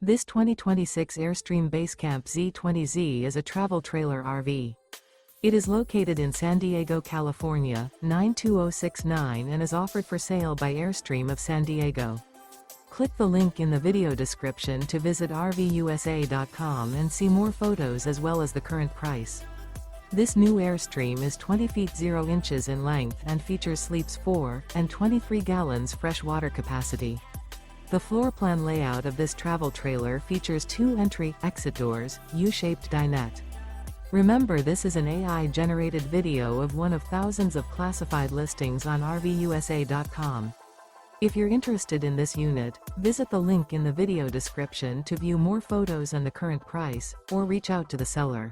This 2026 Airstream Basecamp Xe is a travel trailer RV. It is located in San Diego, California, 92069 and is offered for sale by Airstream of San Diego. Click the link in the video description to visit RVUSA.com and see more photos as well as the current price. This new Airstream is 20 feet 0 inches in length and features sleeps 4 and 23 gallons fresh water capacity. The floor plan layout of this travel trailer features 2 entry-exit doors, U-shaped dinette. Remember, this is an AI-generated video of one of thousands of classified listings on RVUSA.com. If you're interested in this unit, visit the link in the video description to view more photos and the current price, or reach out to the seller.